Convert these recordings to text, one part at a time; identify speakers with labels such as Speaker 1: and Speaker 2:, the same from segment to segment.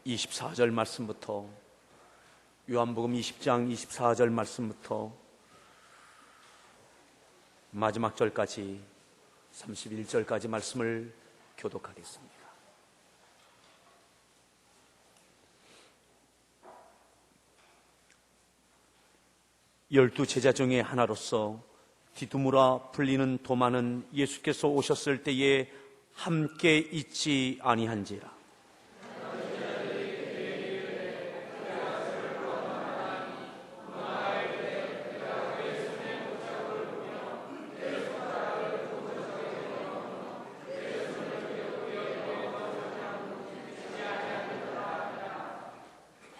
Speaker 1: 24절 말씀부터, 요한복음 20장 24절 말씀부터 마지막 절까지 31절까지 말씀을 교독하겠습니다. 열두 제자 중에 하나로서 디두무라 불리는 도마는 예수께서 오셨을 때에 함께 있지 아니한지라.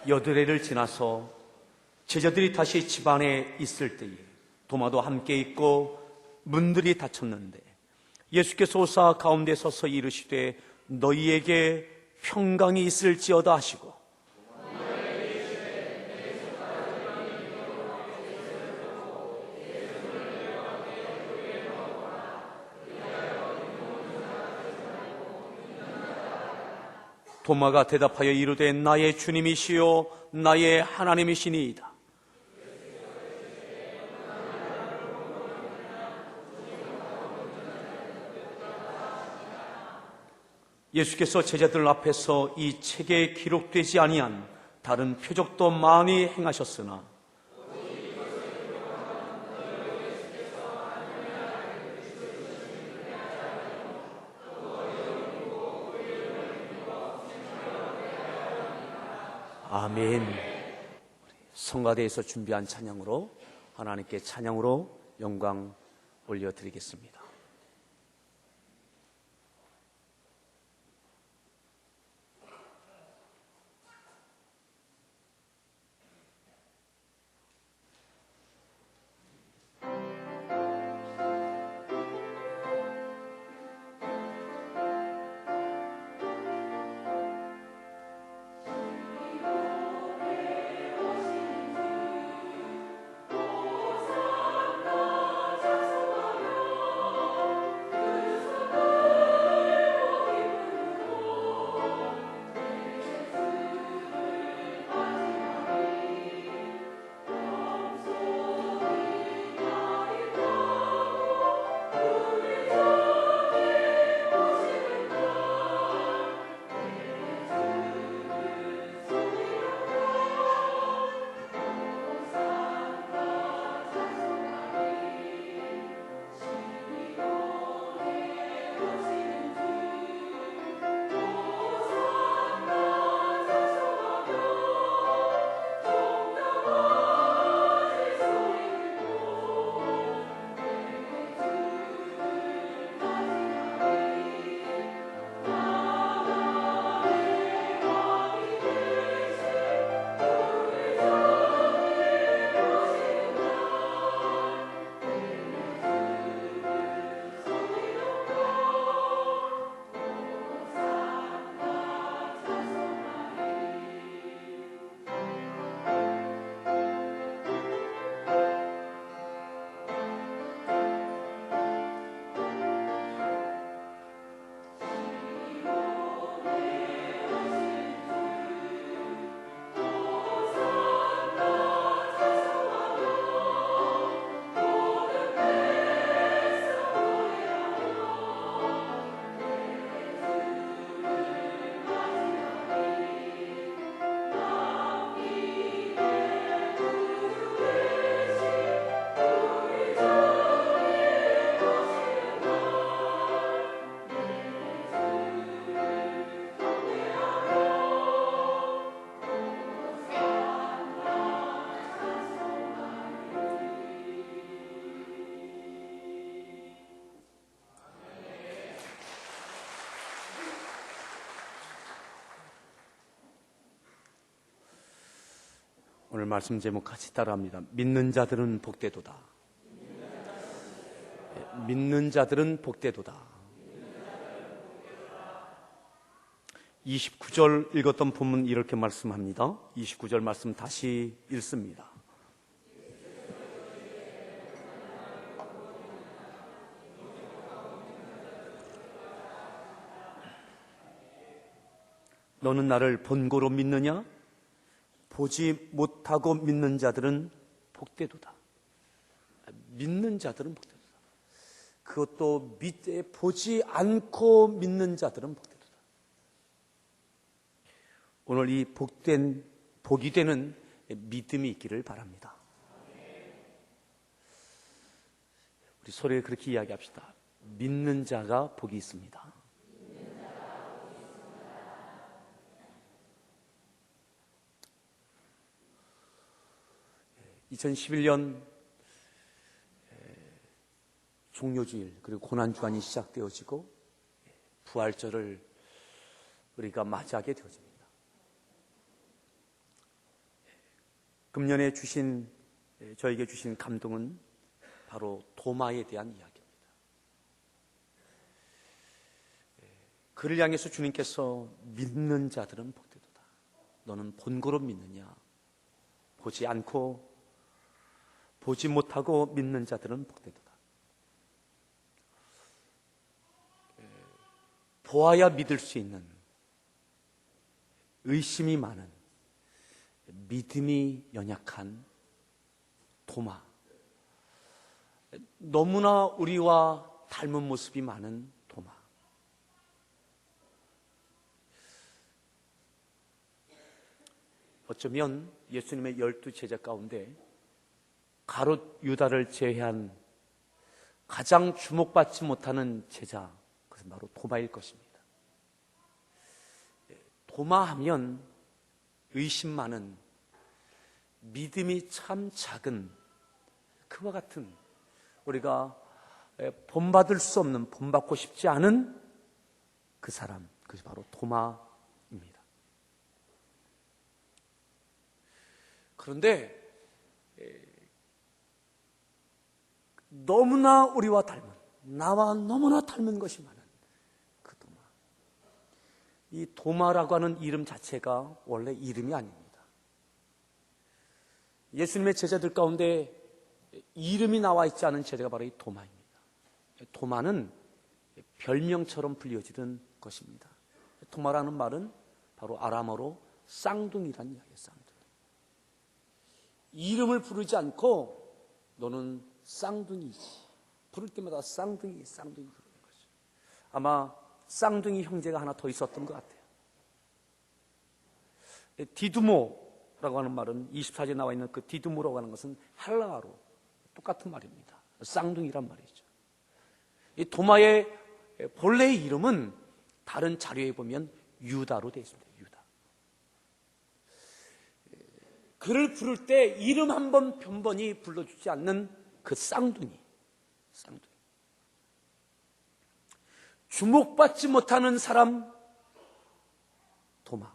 Speaker 1: 여드레를 지나서 제자들이 다시 집 안에 있을 때에 도마도 함께 있고 문들이 닫혔는데 예수께서 오사 가운데 서서 이르시되 너희에게 평강이 있을지어다 하시고 도마가 대답하여 이르되 나의 주님이시요 나의 하나님이시니이다. 예수께서 제자들 앞에서 이 책에 기록되지 아니한 다른 표적도 많이 행하셨으나 아멘. 성가대에서 준비한 찬양으로 하나님께 찬양으로 영광 올려드리겠습니다. 오늘 말씀 제목 같이 따라합니다. 믿는 자들은 복되도다. 믿는 자들은 복되도다. 29절 읽었던 본문 이렇게 말씀합니다. 29절 말씀 다시 읽습니다. 너는 나를 본고로 믿느냐? 보지 못하고 믿는 자들은 복되도다. 믿는 자들은 복되도다. 그것도 보지 않고 믿는 자들은 복되도다. 오늘 이 복이 되는 믿음이 있기를 바랍니다. 우리 소리를 그렇게 이야기합시다. 믿는 자가 복이 있습니다. 2011년 종료주일 그리고 고난주간이 시작되어지고 부활절을 우리가 맞이하게 되어집니다. 금년에 저에게 주신 감동은 바로 도마에 대한 이야기입니다. 그를 향해서 주님께서 믿는 자들은 복되도다. 너는 본고로 믿느냐? 보지 못하고 믿는 자들은 복되도다. 보아야 믿을 수 있는 의심이 많은 믿음이 연약한 도마. 너무나 우리와 닮은 모습이 많은 도마. 어쩌면 예수님의 12 제자 가운데 가롯 유다를 제외한 가장 주목받지 못하는 제자, 그것은 바로 도마일 것입니다. 도마하면 의심 많은, 믿음이 참 작은, 그와 같은 우리가 본받을 수 없는, 본받고 싶지 않은 그 사람, 그것이 바로 도마입니다. 그런데 너무나 우리와 닮은, 나와 너무나 닮은 것이 많은 그 도마. 이 도마라고 하는 이름 자체가 원래 이름이 아닙니다. 예수님의 제자들 가운데 이름이 나와 있지 않은 제자가 바로 이 도마입니다. 도마는 별명처럼 불려지는 것입니다. 도마라는 말은 바로 아람어로 쌍둥이라는 이야기예요. 쌍둥이. 이름을 부르지 않고 너는 쌍둥이지. 부를 때마다 쌍둥이 부르는 거죠. 아마 쌍둥이 형제가 하나 더 있었던 것 같아요. 디두모라고 하는 말은 24절에 나와 있는 그 디두모라고 하는 것은 헬라어로 똑같은 말입니다. 쌍둥이란 말이죠. 이 도마의 본래의 이름은 다른 자료에 보면 유다로 되어 있습니다. 유다. 그를 부를 때 이름 한 번 변번이 불러주지 않는 그 쌍둥이. 주목받지 못하는 사람, 도마.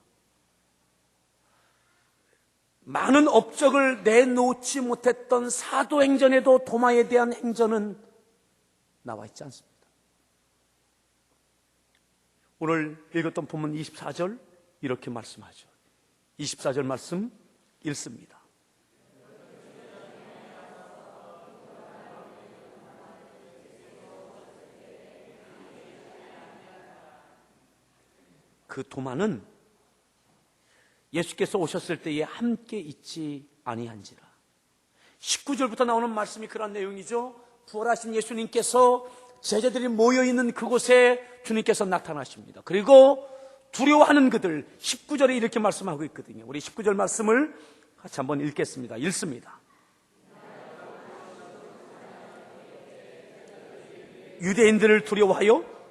Speaker 1: 많은 업적을 내놓지 못했던 사도행전에도 도마에 대한 행전은 나와 있지 않습니다. 오늘 읽었던 본문 24절 이렇게 말씀하죠. 24절 말씀 읽습니다. 그 도마는 예수께서 오셨을 때에 함께 있지 아니한지라. 19절부터 나오는 말씀이 그런 내용이죠. 부활하신 예수님께서 제자들이 모여있는 그곳에 주님께서 나타나십니다. 그리고 두려워하는 그들, 19절에 이렇게 말씀하고 있거든요. 우리 19절 말씀을 같이 한번 읽겠습니다. 읽습니다. 유대인들을 두려워하여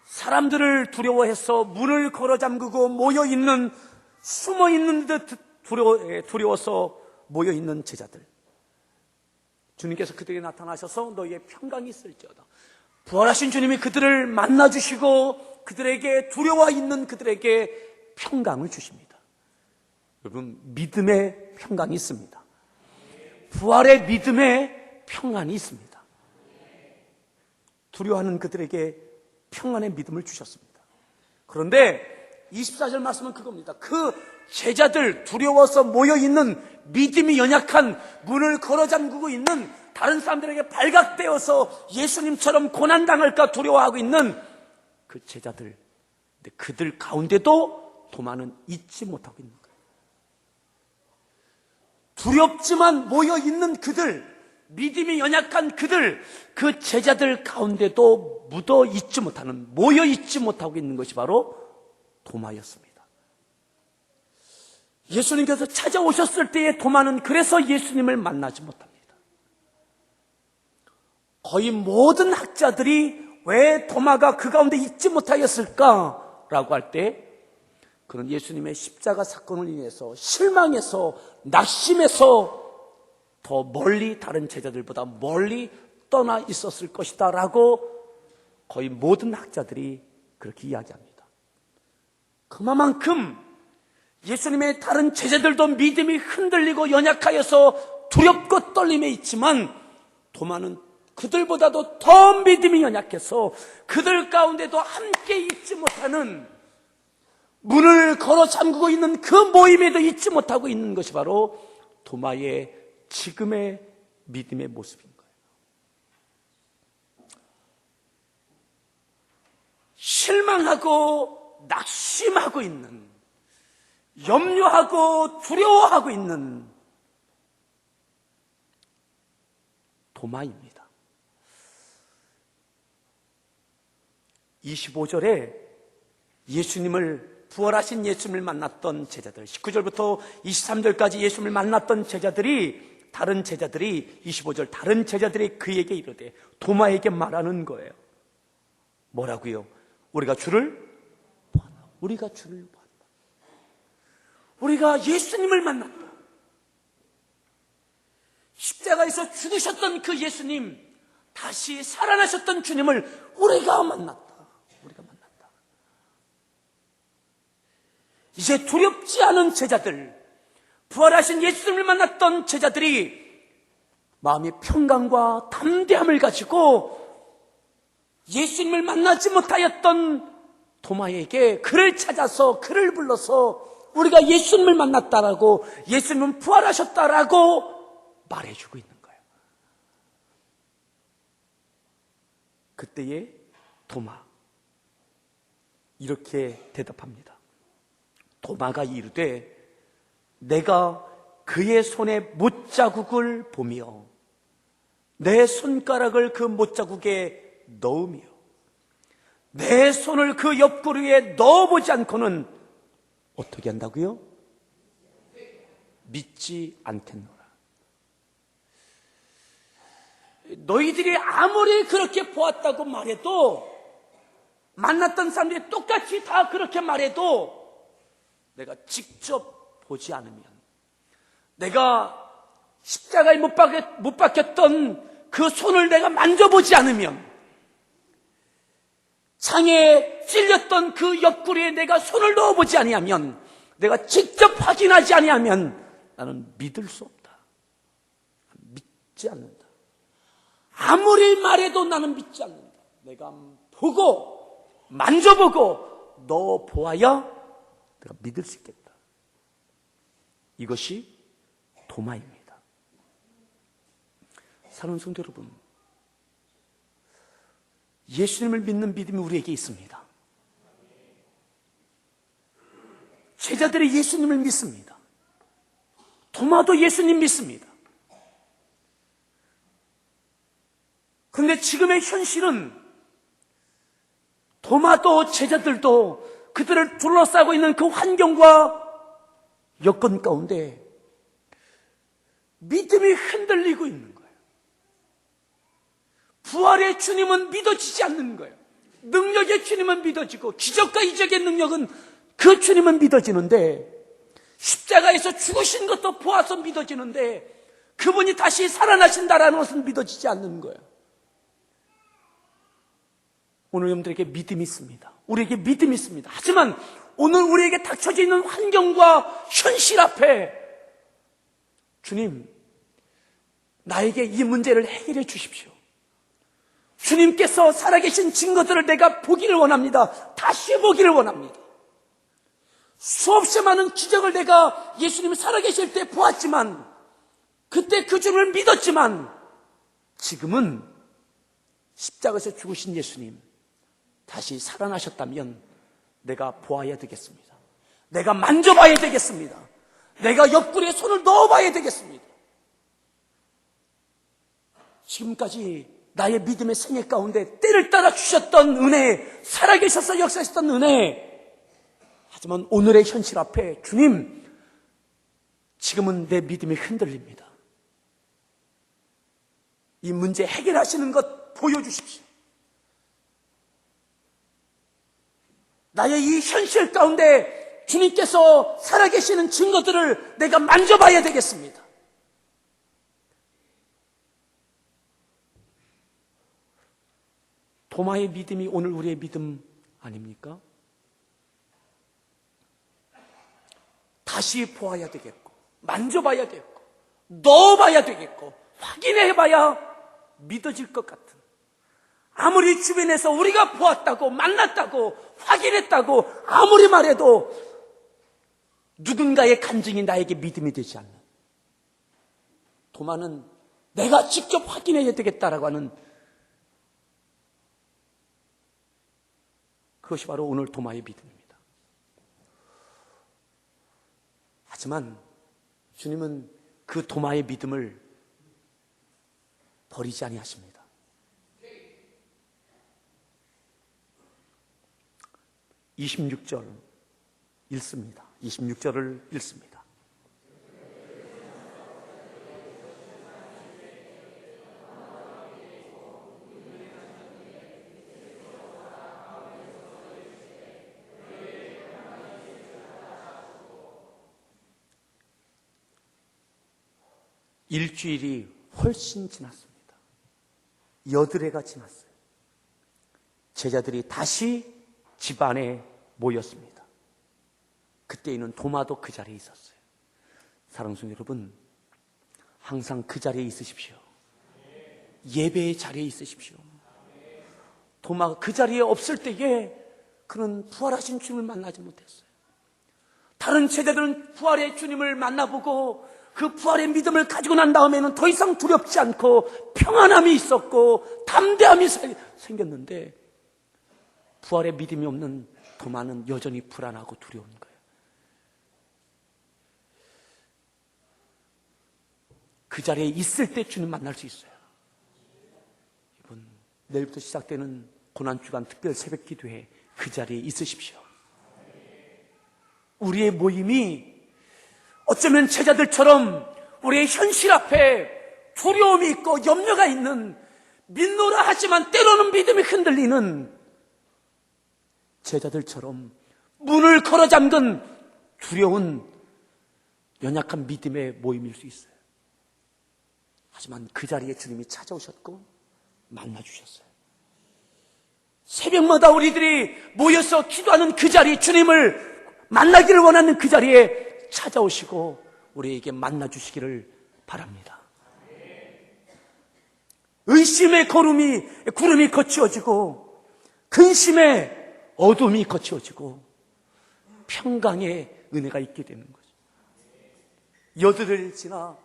Speaker 1: 사람들을 두려워해서 문을 걸어 잠그고 모여있는, 숨어있는 듯 두려워서 모여있는 제자들. 주님께서 그들에게 나타나셔서 너희의 평강이 있을지어다. 부활하신 주님이 그들을 만나주시고 그들에게 두려워 있는 그들에게 평강을 주십니다. 여러분, 믿음의 평강이 있습니다. 부활의 믿음의 평안이 있습니다. 두려워하는 그들에게 평안의 믿음을 주셨습니다. 그런데 24절 말씀은 그겁니다. 그 제자들, 두려워서 모여있는, 믿음이 연약한, 문을 걸어 잠그고 있는, 다른 사람들에게 발각되어서 예수님처럼 고난당할까 두려워하고 있는 그 제자들, 근데 그들 가운데도 도마는 잊지 못하고 있는 거예요. 두렵지만 모여있는 그들, 믿음이 연약한 그들, 그 제자들 가운데도 묻어 있지 못하는, 모여 있지 못하고 있는 것이 바로 도마였습니다. 예수님께서 찾아오셨을 때의 도마는 그래서 예수님을 만나지 못합니다. 거의 모든 학자들이 왜 도마가 그 가운데 있지 못하였을까라고 할 때, 그는 예수님의 십자가 사건을 인해서 실망해서, 낙심해서 더 멀리, 다른 제자들보다 멀리 떠나 있었을 것이다 라고 거의 모든 학자들이 그렇게 이야기합니다. 그만큼 예수님의 다른 제자들도 믿음이 흔들리고 연약하여서 두렵고 떨림에 있지만, 도마는 그들보다도 더 믿음이 연약해서 그들 가운데도 함께 있지 못하는, 문을 걸어 잠그고 있는 그 모임에도 있지 못하고 있는 것이 바로 도마의 지금의 믿음의 모습인 거예요. 실망하고 낙심하고 있는, 염려하고 두려워하고 있는 도마입니다. 25절에 예수님을, 부활하신 예수님을 만났던 제자들, 19절부터 23절까지 예수님을 만났던 제자들이, 다른 제자들이, 25절 다른 제자들이 그에게 이르되, 도마에게 말하는 거예요. 뭐라고요? 우리가 주를 보았다. 우리가 주를 보았다. 우리가 예수님을 만났다. 십자가에서 죽으셨던 그 예수님, 다시 살아나셨던 주님을 우리가 만났다. 우리가 만났다. 이제 두렵지 않은 제자들, 부활하신 예수님을 만났던 제자들이 마음의 평강과 담대함을 가지고 예수님을 만나지 못하였던 도마에게 그를 찾아서, 그를 불러서 우리가 예수님을 만났다라고, 예수님은 부활하셨다라고 말해주고 있는 거예요. 그때의 도마, 이렇게 대답합니다. 도마가 이르되, 내가 그의 손에 못자국을 보며 내 손가락을 그 못자국에 넣으며 내 손을 그 옆구리에 넣어보지 않고는 어떻게 한다고요? 믿지 않겠노라. 너희들이 아무리 그렇게 보았다고 말해도, 만났던 사람들이 똑같이 다 그렇게 말해도, 내가 직접 보지 않으면, 내가 십자가에 못 박혔던 그 손을 내가 만져보지 않으면, 창에 찔렸던 그 옆구리에 내가 손을 넣어보지 아니하면, 내가 직접 확인하지 아니하면 나는 믿을 수 없다. 믿지 않는다. 아무리 말해도 나는 믿지 않는다. 내가 보고 만져보고 너 보아야 내가 믿을 수 있겠다. 이것이 도마입니다. 사랑하는 성도 여러분, 예수님을 믿는 믿음이 우리에게 있습니다. 제자들이 예수님을 믿습니다. 도마도 예수님 믿습니다. 그런데 지금의 현실은 도마도 제자들도 그들을 둘러싸고 있는 그 환경과 여건 가운데 믿음이 흔들리고 있는 거예요. 부활의 주님은 믿어지지 않는 거예요. 능력의 주님은 믿어지고, 기적과 이적의 능력은 그 주님은 믿어지는데, 십자가에서 죽으신 것도 보아서 믿어지는데, 그분이 다시 살아나신다라는 것은 믿어지지 않는 거예요. 오늘 여러분들에게 믿음이 있습니다. 우리에게 믿음이 있습니다. 하지만 오늘 우리에게 닥쳐져 있는 환경과 현실 앞에, 주님, 나에게 이 문제를 해결해 주십시오. 주님께서 살아계신 증거들을 내가 보기를 원합니다. 다시 보기를 원합니다. 수없이 많은 기적을 내가 예수님이 살아계실 때 보았지만, 그때 그 주님을 믿었지만, 지금은 십자가에서 죽으신 예수님 다시 살아나셨다면 내가 보아야 되겠습니다. 내가 만져봐야 되겠습니다. 내가 옆구리에 손을 넣어봐야 되겠습니다. 지금까지 나의 믿음의 생애 가운데 때를 따라 주셨던 은혜, 살아계셔서 역사하셨던 은혜, 하지만 오늘의 현실 앞에 주님, 지금은 내 믿음이 흔들립니다. 이 문제 해결하시는 것 보여주십시오. 나의 이 현실 가운데 주님께서 살아계시는 증거들을 내가 만져봐야 되겠습니다. 도마의 믿음이 오늘 우리의 믿음 아닙니까? 다시 보아야 되겠고, 만져봐야 되겠고, 넣어봐야 되겠고, 확인해봐야 믿어질 것 같은, 아무리 주변에서 우리가 보았다고, 만났다고, 확인했다고 아무리 말해도 누군가의 간증이 나에게 믿음이 되지 않는, 도마는 내가 직접 확인해야 되겠다라고 하는, 그것이 바로 오늘 도마의 믿음입니다. 하지만 주님은 그 도마의 믿음을 버리지 아니하십니다. 26절 읽습니다. 26절을 읽습니다. 일주일이 훨씬 지났습니다. 8회가 지났어요. 제자들이 다시 집안에 모였습니다. 그때에는 도마도 그 자리에 있었어요. 사랑하는 성도 여러분, 항상 그 자리에 있으십시오. 예배의 자리에 있으십시오. 도마가 그 자리에 없을 때에 그는 부활하신 주님을 만나지 못했어요. 다른 제자들은 부활의 주님을 만나보고 그 부활의 믿음을 가지고 난 다음에는 더 이상 두렵지 않고 평안함이 있었고 담대함이 생겼는데, 부활의 믿음이 없는 도마는 여전히 불안하고 두려운 거예요. 그 자리에 있을 때 주님 만날 수 있어요. 이번 내일부터 시작되는 고난주간 특별 새벽 기도회 그 자리에 있으십시오. 우리의 모임이 어쩌면 제자들처럼 우리의 현실 앞에 두려움이 있고 염려가 있는, 믿노라 하지만 때로는 믿음이 흔들리는 제자들처럼 문을 걸어 잠근 두려운 연약한 믿음의 모임일 수 있어요. 하지만 그 자리에 주님이 찾아오셨고 만나주셨어요. 새벽마다 우리들이 모여서 기도하는 그 자리, 주님을 만나기를 원하는 그 자리에 찾아오시고 우리에게 만나주시기를 바랍니다. 의심의 구름이 거치어지고, 근심의 어둠이 거치어지고, 평강의 은혜가 있게 되는 거죠. 8회를 지나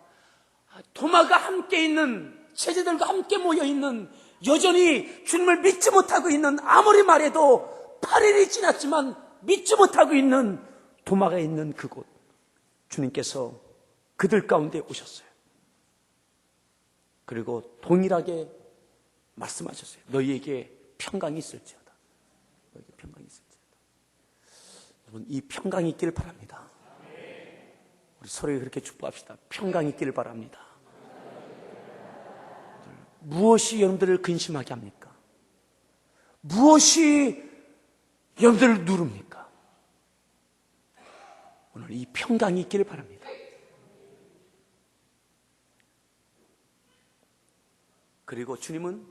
Speaker 1: 도마가 함께 있는, 제자들과 함께 모여있는, 여전히 주님을 믿지 못하고 있는, 아무리 말해도 8일이 지났지만 믿지 못하고 있는 도마가 있는 그곳, 주님께서 그들 가운데 오셨어요. 그리고 동일하게 말씀하셨어요. 너희에게 평강이 있을지어다. 너희에게 평강이 있을지어다. 여러분, 이 평강이 있기를 바랍니다. 우리 서로에게 그렇게 축복합시다. 평강이 있기를 바랍니다. 무엇이 여러분들을 근심하게 합니까? 무엇이 여러분들을 누릅니까? 오늘 이 평강이 있기를 바랍니다. 그리고 주님은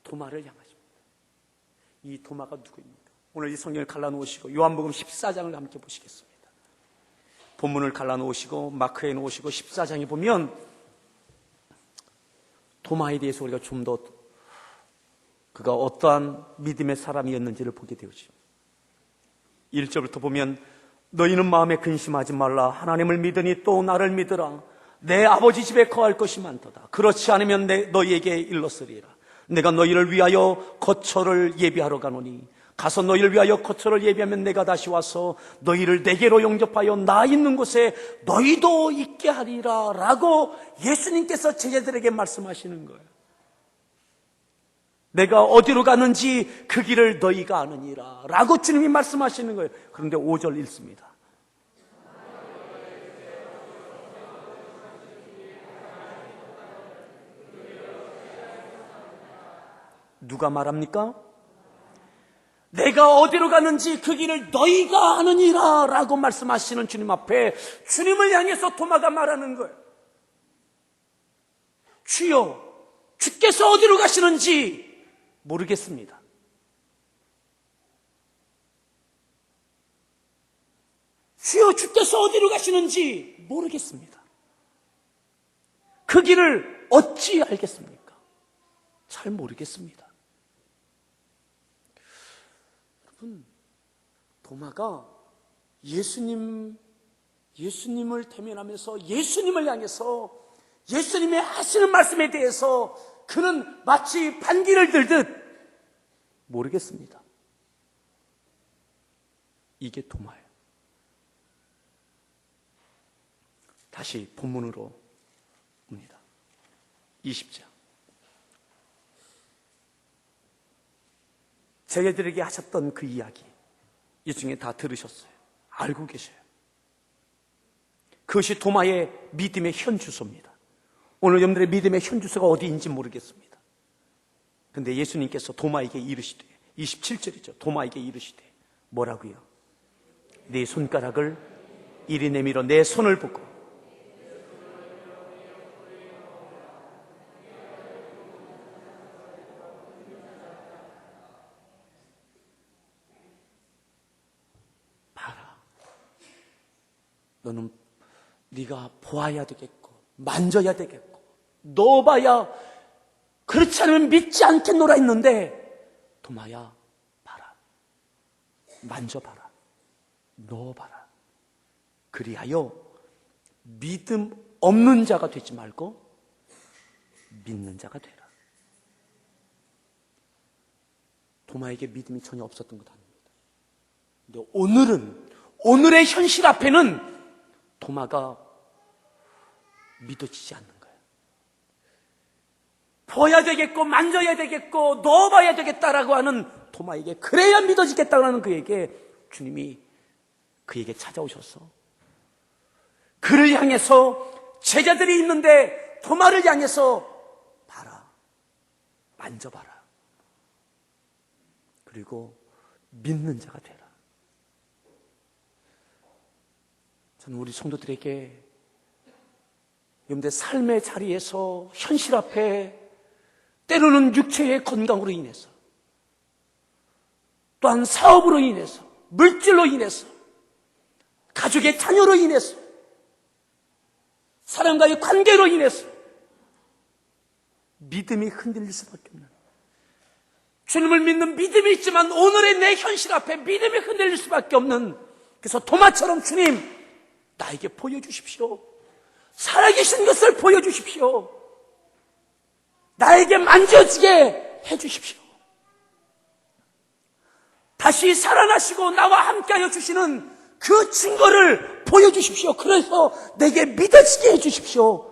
Speaker 1: 도마를 향하십니다. 이 도마가 누구입니까? 오늘 이 성경을 갈라놓으시고 요한복음 14장을 함께 보시겠습니다. 본문을 갈라놓으시고 마크에 놓으시고 14장에 보면 도마에 대해서 우리가 좀 더 그가 어떠한 믿음의 사람이었는지를 보게 되죠. 1절부터 보면 너희는 마음에 근심하지 말라. 하나님을 믿으니 또 나를 믿으라. 내 아버지 집에 거할 것이 많도다. 그렇지 않으면 너희에게 일렀으리라. 내가 너희를 위하여 거처를 예비하러 가노니 가서 너희를 위하여 거처를 예비하면 내가 다시 와서 너희를 내게로 영접하여 나 있는 곳에 너희도 있게 하리라 라고 예수님께서 제자들에게 말씀하시는 거예요. 내가 어디로 가는지 그 길을 너희가 아느니라 라고 주님이 말씀하시는 거예요. 그런데 5절 읽습니다. 누가 말합니까? 내가 어디로 가는지 그 길을 너희가 아느니라 라고 말씀하시는 주님 앞에 주님을 향해서 도마가 말하는 거예요. 주여, 주께서 어디로 가시는지 모르겠습니다. 주여, 주께서 어디로 가시는지 모르겠습니다. 그 길을 어찌 알겠습니까? 잘 모르겠습니다. 여러분, 도마가 예수님을 대면하면서 예수님을 향해서 예수님의 하시는 말씀에 대해서 그는 마치 반기를 들듯 모르겠습니다. 이게 도마예요. 다시 본문으로 옵니다. 20장. 제자들에게 하셨던 그 이야기, 이 중에 다 들으셨어요. 알고 계셔요. 그것이 도마의 믿음의 현주소입니다. 오늘 여러분들의 믿음의 현주소가 어디인지 모르겠습니다. 그런데 예수님께서 도마에게 이르시되, 27절이죠. 도마에게 이르시되 뭐라고요? 네 손가락을 이리 내밀어 내 손을 보고 너는 네가 보아야 되겠고 만져야 되겠고 넣어봐야, 그렇지 않으면 믿지 않겠노라 했는데 도마야, 봐라, 만져봐라, 넣어봐라. 그리하여 믿음 없는 자가 되지 말고 믿는 자가 되라. 도마에게 믿음이 전혀 없었던 것 아닙니다. 근데 오늘의 현실 앞에는 도마가 믿어지지 않는 거예요. 보아야 되겠고 만져야 되겠고 넣어봐야 되겠다라고 하는 도마에게, 그래야 믿어지겠다고 하는 그에게 주님이 그에게 찾아오셔서 그를 향해서, 제자들이 있는데 도마를 향해서 봐라, 만져봐라, 그리고 믿는 자가 되라. 저는 우리 성도들에게 여러분들 삶의 자리에서 현실 앞에 때로는 육체의 건강으로 인해서, 또한 사업으로 인해서, 물질로 인해서, 가족의 자녀로 인해서, 사람과의 관계로 인해서 믿음이 흔들릴 수밖에 없는, 주님을 믿는 믿음이 있지만 오늘의 내 현실 앞에 믿음이 흔들릴 수밖에 없는, 그래서 도마처럼 주님 나에게 보여주십시오. 살아계신 것을 보여주십시오. 나에게 만져지게 해주십시오. 다시 살아나시고 나와 함께하여 주시는 그 증거를 보여주십시오. 그래서 내게 믿어지게 해주십시오.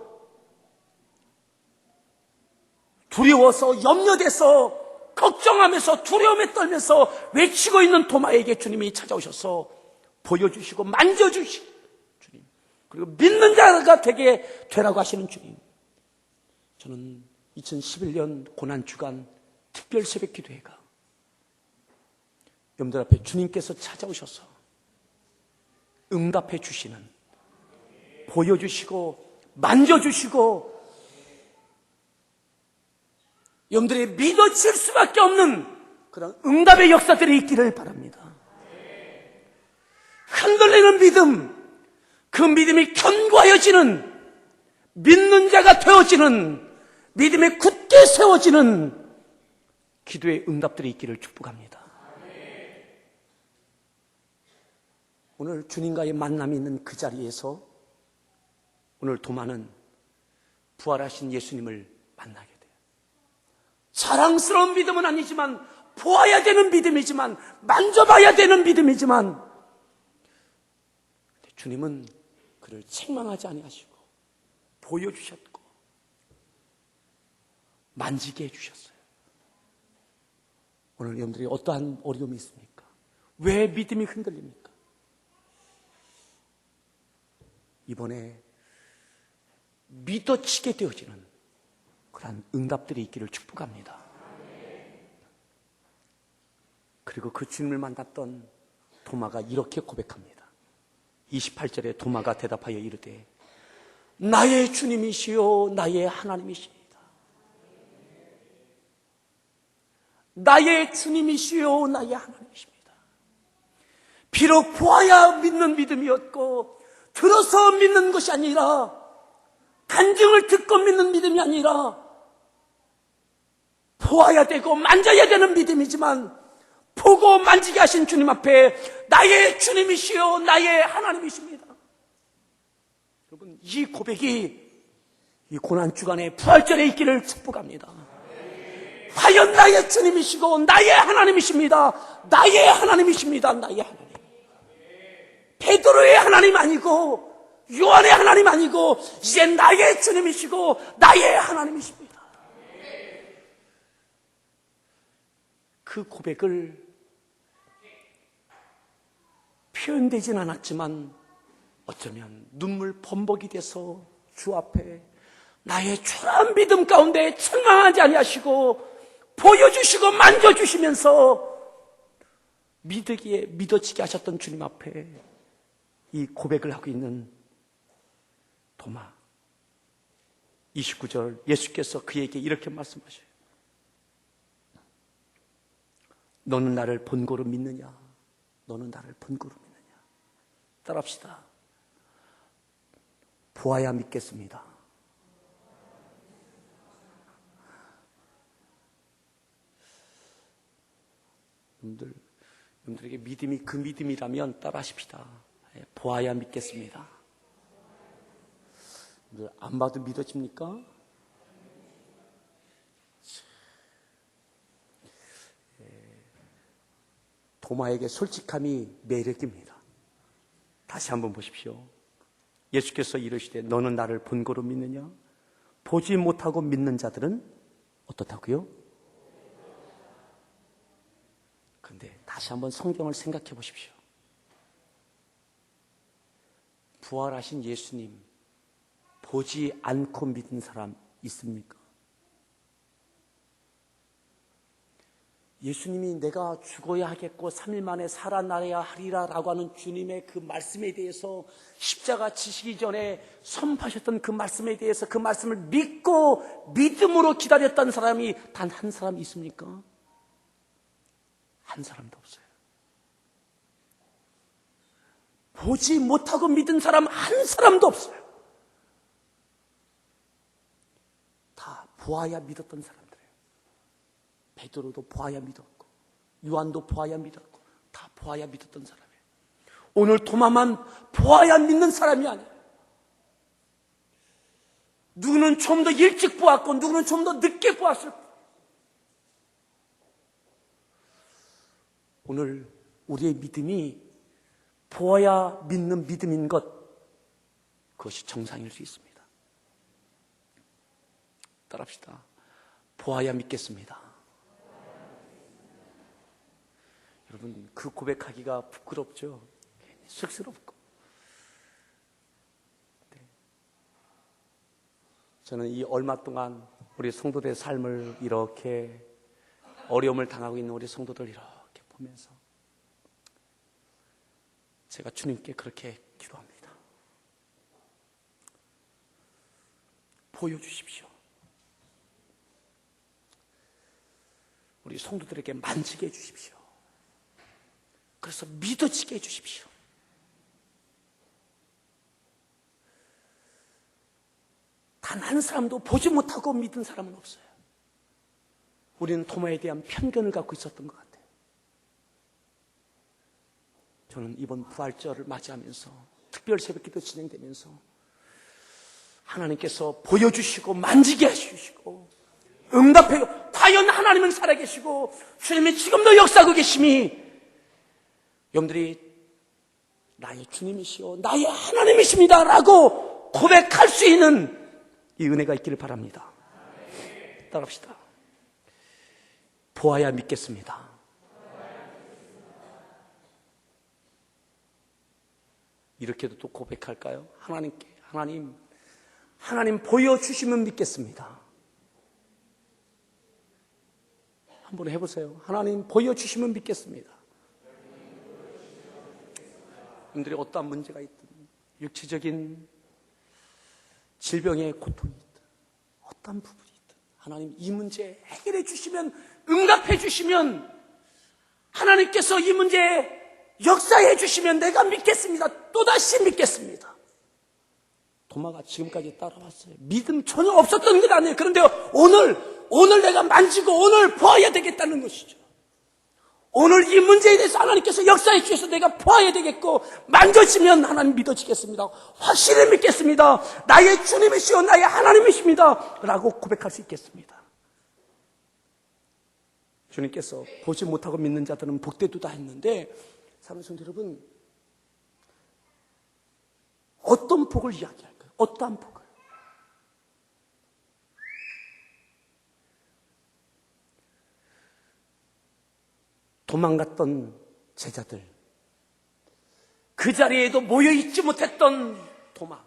Speaker 1: 두려워서, 염려돼서, 걱정하면서, 두려움에 떨면서 외치고 있는 도마에게 주님이 찾아오셔서 보여주시고 만져주시고, 주님, 그리고 믿는 자가 되게 되라고 하시는 주님. 저는 2011년 고난주간 특별 새벽 기도회가 여러분들 앞에 주님께서 찾아오셔서 응답해 주시는, 보여주시고 만져주시고 여러분들이 믿어질 수밖에 없는 그런 응답의 역사들이 있기를 바랍니다. 흔들리는 믿음, 그 믿음이 견고하여지는, 믿는 자가 되어지는, 믿음에 굳게 세워지는 기도의 응답들이 있기를 축복합니다. 오늘 주님과의 만남이 있는 그 자리에서 오늘 도마는 부활하신 예수님을 만나게 돼요. 자랑스러운 믿음은 아니지만, 보아야 되는 믿음이지만, 만져봐야 되는 믿음이지만, 주님은 그를 책망하지 아니하시고 보여주셨고 만지게 해주셨어요. 오늘 여러분들이 어떠한 어려움이 있습니까? 왜 믿음이 흔들립니까? 이번에 믿어지게 되어지는 그러한 응답들이 있기를 축복합니다. 그리고 그 주님을 만났던 도마가 이렇게 고백합니다. 28절에 도마가 대답하여 이르되 나의 주님이시요 나의 하나님이십니다. 나의 주님이시요 나의 하나님이십니다. 비록 보아야 믿는 믿음이었고 들어서 믿는 것이 아니라, 간증을 듣고 믿는 믿음이 아니라, 보아야 되고 만져야 되는 믿음이지만, 보고 만지게 하신 주님 앞에 나의 주님이시요 나의 하나님이십니다. 여러분, 이 고백이 이 고난주간의 부활절에 있기를 축복합니다. 과연 나의 주님이시고 나의 하나님이십니다. 나의 하나님이십니다. 나의 하나님. 베드로의 하나님 아니고 요한의 하나님 아니고 이제 나의 주님이시고 나의 하나님이십니다. 그 고백을 표현되진 않았지만 어쩌면 눈물 범벅이 돼서 주 앞에 나의 초라한 믿음 가운데 책망하지 아니하시고 보여주시고 만져주시면서 믿어지게 하셨던 주님 앞에 이 고백을 하고 있는 도마. 29절 예수께서 그에게 이렇게 말씀하셔요. 너는 나를 본고로 믿느냐? 너는 나를 본고로 믿느냐? 따라합시다. 보아야 믿겠습니다. 여러분들에게 믿음이 그 믿음이라면 따라하십시다. 보아야 믿겠습니다. 안 봐도 믿어집니까? 도마에게 솔직함이 매력입니다. 다시 한번 보십시오. 예수께서 이르시되 너는 나를 본고로 믿느냐? 보지 못하고 믿는 자들은 어떻다고요? 그런데 다시 한번 성경을 생각해 보십시오. 부활하신 예수님 보지 않고 믿는 사람 있습니까? 예수님이 내가 죽어야 하겠고 3일 만에 살아나야 하리라 라고 하는 주님의 그 말씀에 대해서 십자가 지시기 전에 선포하셨던 그 말씀에 대해서 그 말씀을 믿고 믿음으로 기다렸던 사람이 단 한 사람 있습니까? 한 사람도 없어요. 보지 못하고 믿은 사람 한 사람도 없어요. 다 보아야 믿었던 사람들이에요. 베드로도 보아야 믿었고 요한도 보아야 믿었고 다 보아야 믿었던 사람이에요. 오늘 도마만 보아야 믿는 사람이 아니에요. 누구는 좀 더 일찍 보았고 누구는 좀 더 늦게 보았을 거예요. 오늘 우리의 믿음이 보아야 믿는 믿음인 것, 그것이 정상일 수 있습니다. 따라합시다. 보아야 믿겠습니다. 여러분, 그 고백하기가 부끄럽죠? 쑥스럽고. 네. 저는 이 얼마 동안 우리 성도들의 삶을 이렇게 어려움을 당하고 있는 우리 성도들 이렇게 보면서 제가 주님께 그렇게 기도합니다. 보여주십시오. 우리 성도들에게 만지게 해주십시오. 그래서 믿어지게 해주십시오. 단 한 사람도 보지 못하고 믿은 사람은 없어요. 우리는 도마에 대한 편견을 갖고 있었던 것 같아요. 저는 이번 부활절을 맞이하면서 특별 새벽기도 진행되면서 하나님께서 보여주시고 만지게 해주시고 응답해, 과연 하나님은 살아계시고 주님이 지금도 역사하고 계심이 여러분들이 나의 주님이시오 나의 하나님이십니다 라고 고백할 수 있는 이 은혜가 있기를 바랍니다. 따라합시다. 보아야 믿겠습니다. 이렇게도 또 고백할까요? 하나님께 하나님 보여주시면 믿겠습니다. 한번 해보세요. 하나님 보여주시면 믿겠습니다. 여러분들이 어떠한 문제가 있든 육체적인 질병의 고통이 있든 어떠한 부분이 있든 하나님 이 문제 해결해 주시면 응답해 주시면 하나님께서 이 문제에 역사해 주시면 내가 믿겠습니다. 또다시 믿겠습니다. 도마가 지금까지 따라왔어요. 믿음 전혀 없었던 것 아니에요. 그런데 오늘 내가 만지고 오늘 보아야 되겠다는 것이죠. 오늘 이 문제에 대해서 하나님께서 역사해 주셔서 내가 보아야 되겠고 만져지면 하나님 믿어지겠습니다. 확실히 믿겠습니다. 나의 주님이시오 나의 하나님이십니다 라고 고백할 수 있겠습니다. 주님께서 보지 못하고 믿는 자들은 복되도다 했는데 사랑하는 성도 여러분, 어떤 복을 이야기할까요? 어떠한 복을? 도망갔던 제자들, 그 자리에도 모여있지 못했던 도마,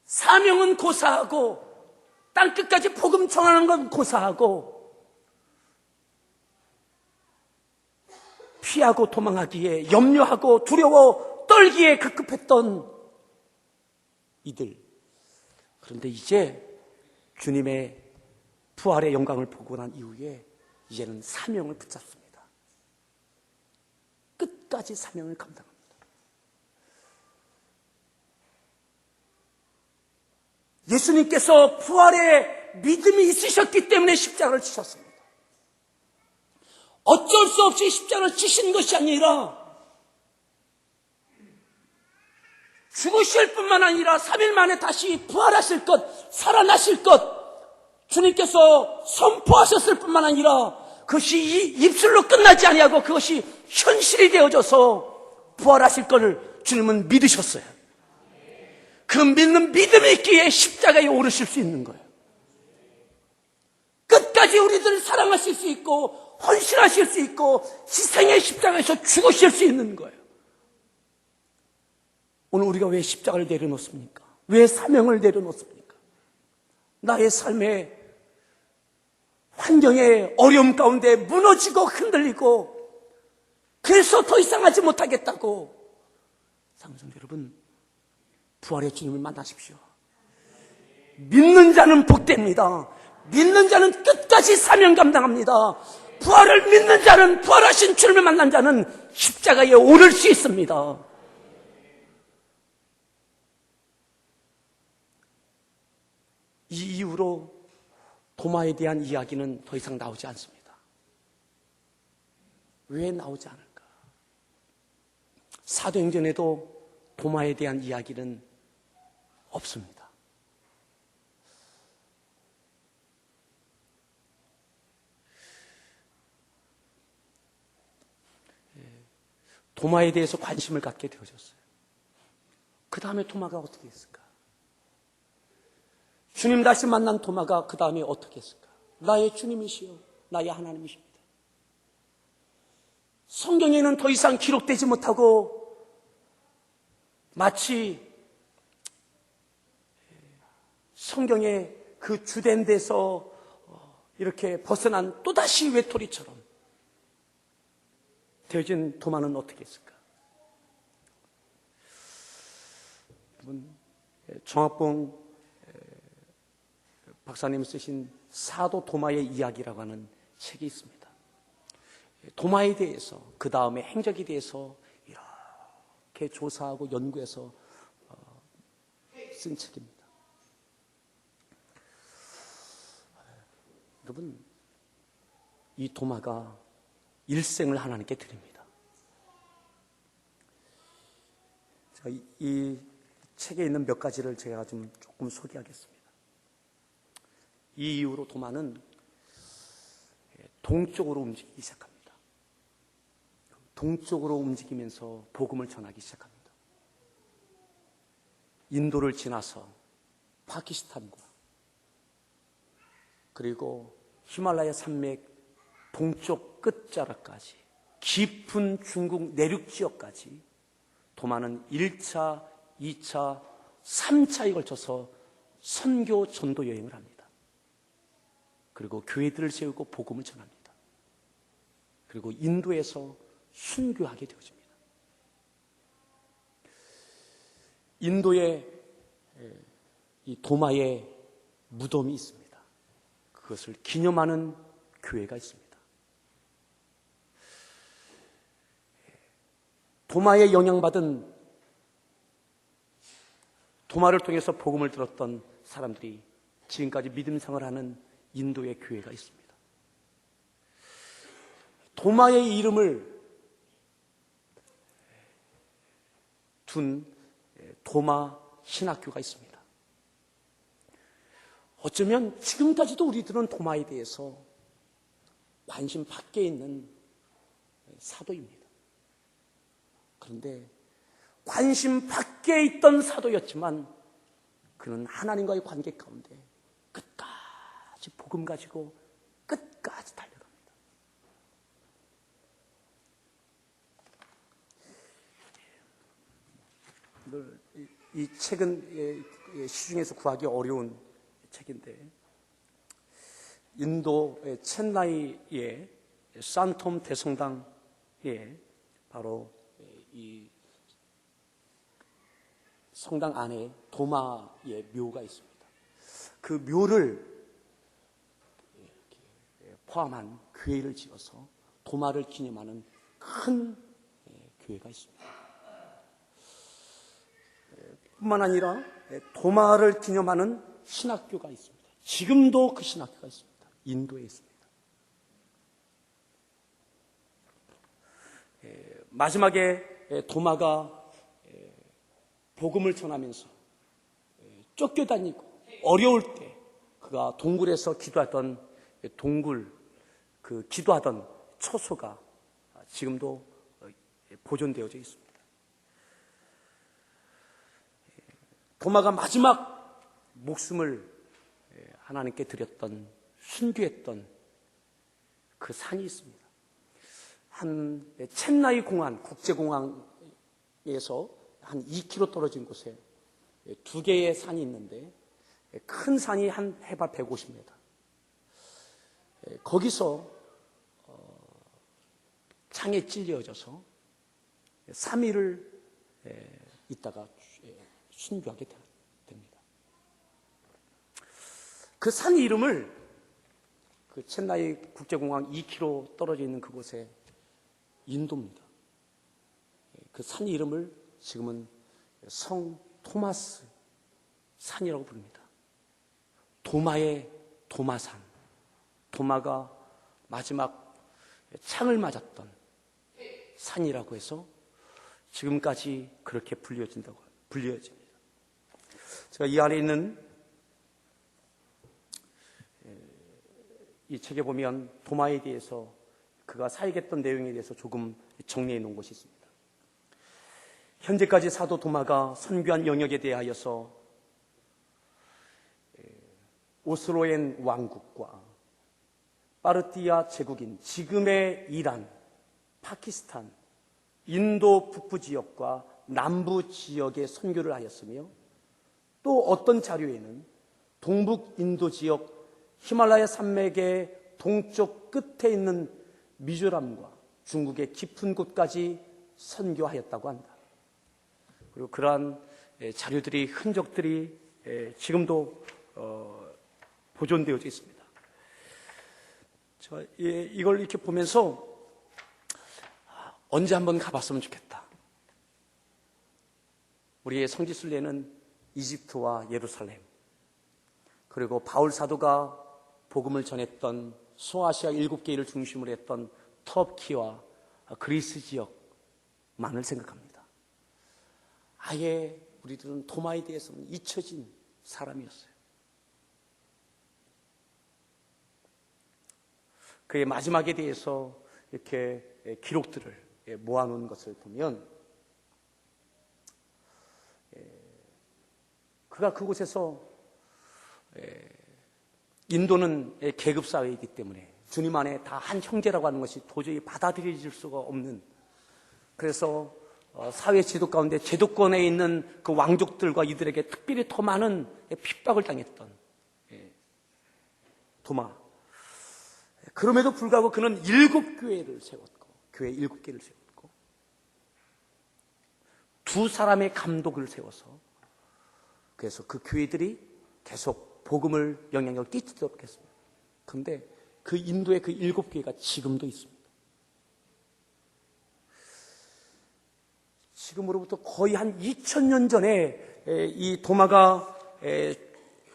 Speaker 1: 사명은 고사하고 땅끝까지 복음 전하는 건 고사하고 피하고 도망하기에 염려하고 두려워 떨기에 급급했던 이들. 그런데 이제 주님의 부활의 영광을 보고 난 이후에 이제는 사명을 붙잡습니다. 끝까지 사명을 감당합니다. 예수님께서 부활의 믿음이 있으셨기 때문에 십자가를 지셨습니다. 어쩔 수 없이 십자가를 지신 것이 아니라 죽으실 뿐만 아니라 3일 만에 다시 부활하실 것, 살아나실 것 주님께서 선포하셨을 뿐만 아니라 그것이 입술로 끝나지 아니하고 그것이 현실이 되어져서 부활하실 것을 주님은 믿으셨어요. 그 믿는 믿음이 있기에 십자가에 오르실 수 있는 거예요. 끝까지 우리들을 사랑하실 수 있고 헌신하실 수 있고 희생의 십자가에서 죽으실 수 있는 거예요. 오늘 우리가 왜 십자가를 내려놓습니까? 왜 사명을 내려놓습니까? 나의 삶의 환경의 어려움 가운데 무너지고 흔들리고 그래서 더 이상 하지 못하겠다고. 사랑하는 여러분, 부활의 주님을 만나십시오. 믿는 자는 복됩니다. 믿는 자는 끝까지 사명 감당합니다. 부활을 믿는 자는, 부활하신 주님을 만난 자는 십자가에 오를 수 있습니다. 이 이후로 도마에 대한 이야기는 더 이상 나오지 않습니다. 왜 나오지 않을까? 사도행전에도 도마에 대한 이야기는 없습니다. 도마에 대해서 관심을 갖게 되어졌어요. 그 다음에 도마가 어떻게 했을까? 주님 다시 만난 도마가 그 다음에 어떻게 했을까? 나의 주님이시여, 나의 하나님이십니다. 성경에는 더 이상 기록되지 못하고 마치 성경의 그 주된 데서 이렇게 벗어난 또다시 외톨이처럼 되어진 도마는 어떻게 했을까? 정학봉 박사님이 쓰신 사도 도마의 이야기라고 하는 책이 있습니다. 도마에 대해서, 그 다음에 행적에 대해서 이렇게 조사하고 연구해서 쓴 책입니다. 여러분, 이 도마가 일생을 하나님께 드립니다. 이 책에 있는 몇 가지를 제가 좀 조금 소개하겠습니다. 이 이후로 도마는 동쪽으로 움직이기 시작합니다. 동쪽으로 움직이면서 복음을 전하기 시작합니다. 인도를 지나서 파키스탄과 그리고 히말라야 산맥 동쪽 끝자락까지 깊은 중국 내륙 지역까지 도마는 1차, 2차, 3차에 걸쳐서 선교 전도 여행을 합니다. 그리고 교회들을 세우고 복음을 전합니다. 그리고 인도에서 순교하게 되어집니다. 인도에 이 도마의 무덤이 있습니다. 그것을 기념하는 교회가 있습니다. 도마에 영향받은 도마를 통해서 복음을 들었던 사람들이 지금까지 믿음 생활을 하는 인도의 교회가 있습니다. 도마의 이름을 둔 도마 신학교가 있습니다. 어쩌면 지금까지도 우리들은 도마에 대해서 관심 밖에 있는 사도입니다. 그런데 관심 밖에 있던 사도였지만 그는 하나님과의 관계 가운데 끝까지 복음 가지고 끝까지 달려갑니다. 이 책은 시중에서 구하기 어려운 책인데 인도 첸나이의 산톰 대성당에 바로 이 성당 안에 도마의 묘가 있습니다. 그 묘를 포함한 교회를 지어서 도마를 기념하는 큰 교회가 있습니다. 뿐만 아니라 도마를 기념하는 신학교가 있습니다. 지금도 그 신학교가 있습니다. 인도에 있습니다. 마지막에 도마가 복음을 전하면서 쫓겨다니고 어려울 때 그가 동굴에서 기도하던 그 기도하던 처소가 지금도 보존되어져 있습니다. 도마가 마지막 목숨을 하나님께 드렸던 순교했던 그 산이 있습니다. 한 첸나이 공항, 국제공항에서 한 2km 떨어진 곳에 두 개의 산이 있는데 큰 산이 한 해발 150m. 거기서 창에 찔려져서 3일을 있다가 순교하게 됩니다. 그 산 이름을 그 첸나이 국제공항 2km 떨어져 있는 그곳에 인도입니다. 그 산 이름을 지금은 성 토마스 산이라고 부릅니다. 도마의 도마산. 도마가 마지막 창을 맞았던 산이라고 해서 지금까지 그렇게 불려집니다. 제가 이 안에 있는 이 책에 보면 도마에 대해서 그가 사역했던 내용에 대해서 조금 정리해 놓은 것이 있습니다. 현재까지 사도 도마가 선교한 영역에 대하여서 오스로엔 왕국과 파르티아 제국인 지금의 이란, 파키스탄, 인도 북부 지역과 남부 지역에 선교를 하였으며 또 어떤 자료에는 동북 인도 지역 히말라야 산맥의 동쪽 끝에 있는 미조람과 중국의 깊은 곳까지 선교하였다고 한다. 그리고 그러한 자료들이, 흔적들이 지금도 보존되어져 있습니다. 이걸 이렇게 보면서 언제 한번 가봤으면 좋겠다. 우리의 성지순례는 이집트와 예루살렘, 그리고 바울 사도가 복음을 전했던 소아시아 7개를 중심으로 했던 터키와 그리스 지역만을 생각합니다. 아예 우리들은 도마에 대해서는 잊혀진 사람이었어요. 그의 마지막에 대해서 이렇게 기록들을 모아놓은 것을 보면 그가 그곳에서 인도는 계급사회이기 때문에 주님 안에 다 한 형제라고 하는 것이 도저히 받아들여질 수가 없는, 그래서 사회 제도 가운데 제도권에 있는 그 왕족들과 이들에게 특별히 더 많은 핍박을 당했던 도마. 그럼에도 불구하고 그는 7교회를 세웠고, 교회 7개를 세웠고, 2사람의 감독을 세워서, 그래서 그 교회들이 계속 복음을 영향력을 끼치도록 했습니다. 그런데 그 인도의 그 7교회가 지금도 있습니다. 지금으로부터 거의 한 2000년 전에 이 도마가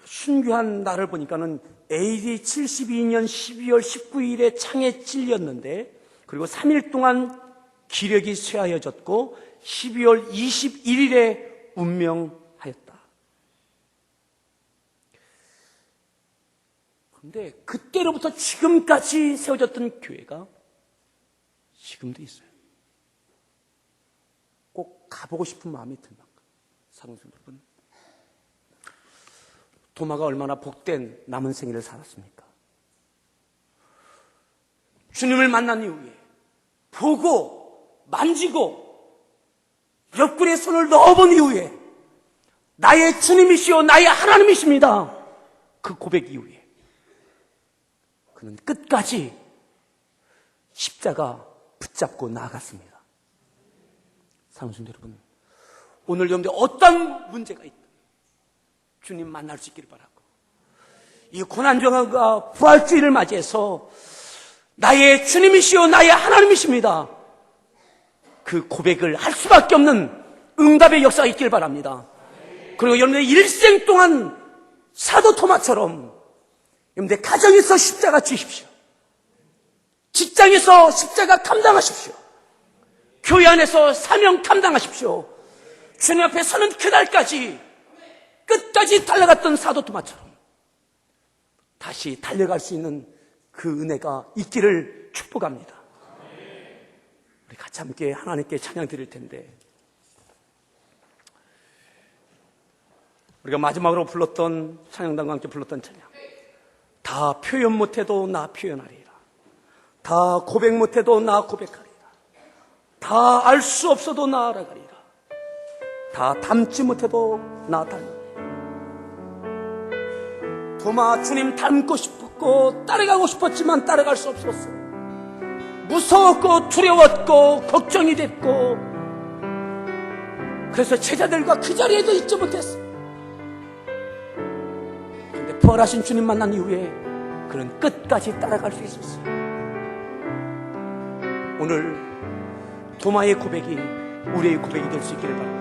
Speaker 1: 순교한 날을 보니까는 AD 72년 12월 19일에 창에 찔렸는데, 그리고 3일 동안 기력이 쇠하여졌고 12월 21일에 운명하였다. 그런데 그때로부터 지금까지 세워졌던 교회가 지금도 있어요. 꼭 가보고 싶은 마음이 든다. 사랑하는 여러분, 도마가 얼마나 복된 남은 생일을 살았습니까? 주님을 만난 이후에 보고 만지고 옆구리에 손을 넣어본 이후에 나의 주님이시오 나의 하나님이십니다, 그 고백 이후에 그는 끝까지 십자가 붙잡고 나아갔습니다. 사랑하는 여러분, 오늘 여러분들 어떤 문제가 있다 주님 만날 수 있기를 바라고, 이 고난정화가 부활주의를 맞이해서 나의 주님이시오 나의 하나님이십니다, 그 고백을 할 수밖에 없는 응답의 역사가 있기를 바랍니다. 그리고 여러분의 일생 동안 사도 토마처럼 여러분들 가정에서 십자가 지십시오, 직장에서 십자가 감당하십시오, 교회 안에서 사명 감당하십시오. 주님 앞에 서는 그날까지 끝까지 달려갔던 사도 토마처럼 다시 달려갈 수 있는 그 은혜가 있기를 축복합니다. 우리 같이 함께 하나님께 찬양 드릴 텐데, 우리가 마지막으로 불렀던 찬양단과 함께 불렀던 찬양, 다 표현 못해도 나 표현하리라, 다 고백 못해도 나 고백하리라, 다 알 수 없어도 나 알아가리라, 다 닮지 못해도 나 닮으리라. 도마, 주님 닮고 싶었고 따라가고 싶었지만 따라갈 수 없었어. 무서웠고 두려웠고 걱정이 됐고, 그래서 제자들과 그 자리에도 있지 못했어. 그런데 부활하신 주님 만난 이후에 그는 끝까지 따라갈 수 있었어요. 오늘 도마의 고백이 우리의 고백이 될 수 있기를 바랍니다.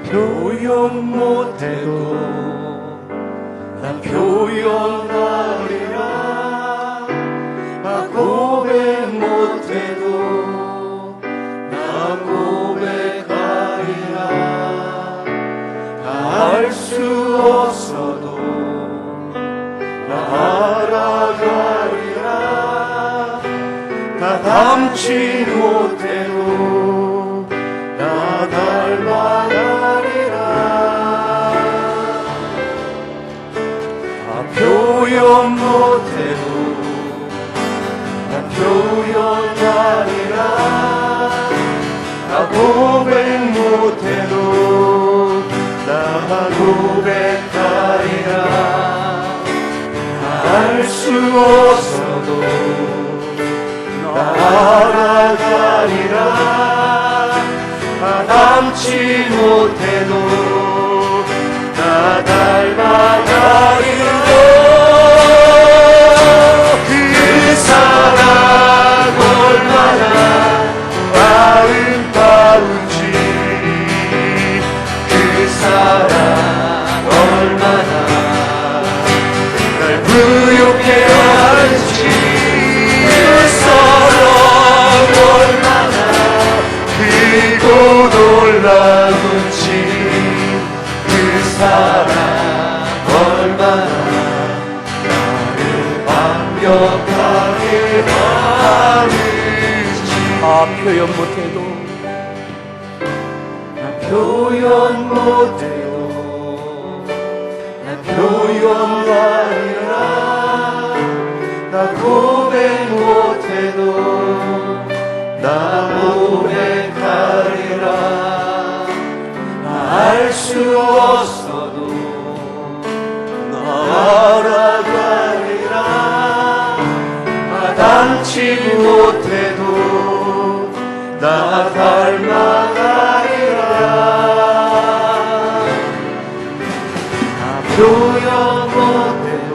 Speaker 2: 표현 못해도 나 표현하리라, 나 고백 못해도 나 고백하리라, 다 알 수 없어도 나 알아가리라, 다 닮지 못해도 나 닮아가리라, 표현 못해도 나 표현하리라, 나 고백 못해도 나 고백하리라, 알 수 없어도 나 알아가리라, 닮지 못해도 나 닮아가리라. 그 사랑 얼마나 아름다운지, 그 사랑 얼마나 날 부욕해 하는지, 그 사랑 놀라운지 그 사랑 얼마나 나를 완벽하게 하는지.
Speaker 1: 표현 못해도
Speaker 2: 표현 못해도 나 표현하리라. 나 고백 못해도 나 고백하리라. 알 수 없어도 나 알아가리라. 마땅치 못해도 나 닮아가리라. 나 표현 못해도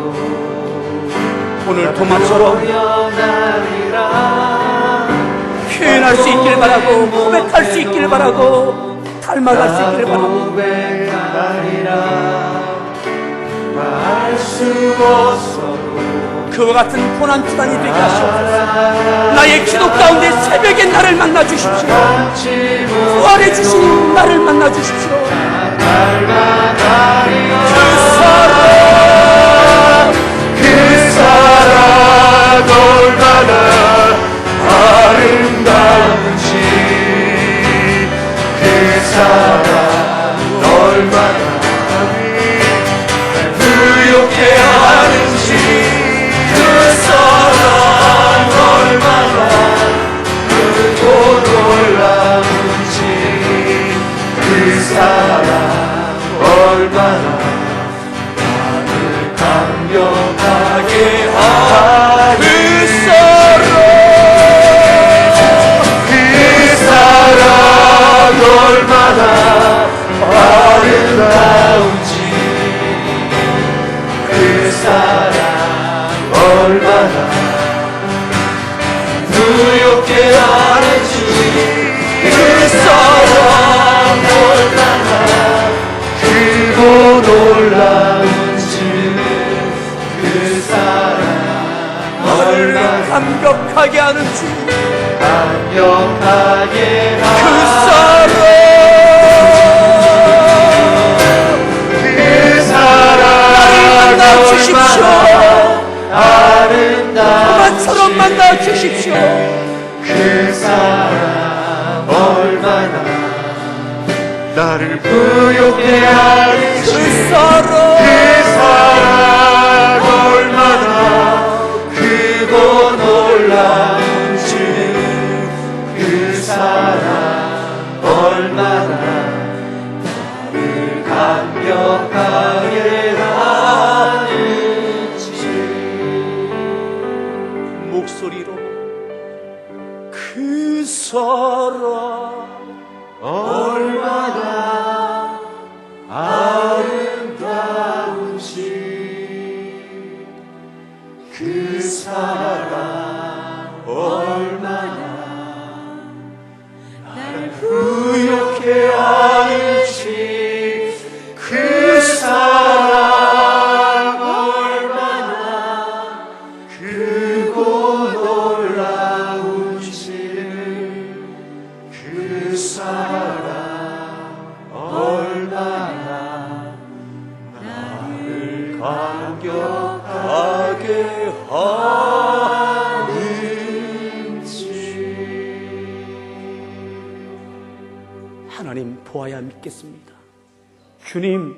Speaker 1: 오늘 도마처럼
Speaker 2: 표현하리라.
Speaker 1: 표현할 수 있길 바라고, 고백할 수 있길 바라고, 닮아갈 수 있길 바라고.
Speaker 2: 고백하리라. 말 수 없어도
Speaker 1: 그와 같은 고난 주간이 되게 하시옵소서. 나의 기도 가운데 새벽에 나를 만나 주십시오. 부활해 주신 나를 만나 주십시오.
Speaker 2: 그 사랑 얼마나 아름다운지. 그 사랑 얼마나 부욕해 하는지. 그 사랑 얼마나 크고 놀라운지. 그 사랑 얼마나 나를 감격하게 하는지. 그 사랑 얼마나 아름다운지. 그 사랑 얼마나 부욕해 하는지. 그 사랑 얼마나 크고 놀라운지. 그 사랑 얼마나
Speaker 1: 감격하게 하는지.
Speaker 2: 감격하게
Speaker 1: 그
Speaker 2: 하는지.
Speaker 1: 사랑
Speaker 2: 그 사랑
Speaker 1: 만나 주십시오. 도마처럼
Speaker 2: 아름다운
Speaker 1: 만나 주십시오.
Speaker 2: 그 사랑 얼마나 나를 부욕해 하는지.
Speaker 1: 그 사랑
Speaker 2: 그 사랑 얼마나 크고 놀라운지. 그 사랑 얼마나 나를 감격하게 하는지.
Speaker 1: 목소리로 그 사랑
Speaker 2: 얼마나 아름다운지. 그 사랑 얼마나 나를 부욕해 하는지. 그 사랑 얼마나 크고 놀라운지. 그 사랑 얼마나 나를 감격하게 하는지.
Speaker 1: 하나님 보아야 믿겠습니다. 주님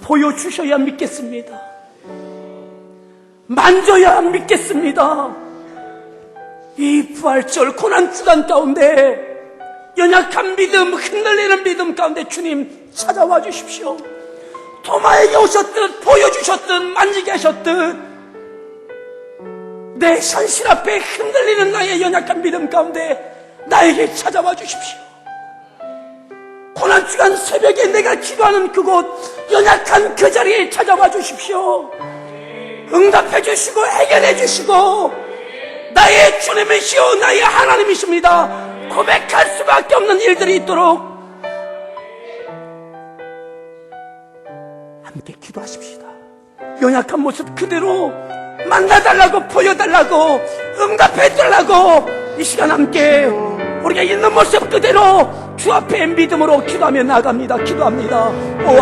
Speaker 1: 보여주셔야 믿겠습니다. 만져야 믿겠습니다. 이 부활절 고난주간 가운데 연약한 믿음, 흔들리는 믿음 가운데 주님 찾아와 주십시오. 도마에게 오셨듯 보여주셨듯 만지게 하셨듯 내 현실 앞에 흔들리는 나의 연약한 믿음 가운데 나에게 찾아와 주십시오. 고난주간 새벽에 내가 기도하는 그곳 연약한 그 자리에 찾아와 주십시오. 응답해 주시고 해결해 주시고 나의 주님이시오 나의 하나님이십니다. 고백할 수밖에 없는 일들이 있도록 함께 기도하십시다. 연약한 모습 그대로 만나달라고 보여달라고 응답해달라고 이 시간 함께 우리가 있는 모습 그대로 주 앞에 믿음으로 기도하며 나갑니다. 기도합니다. 오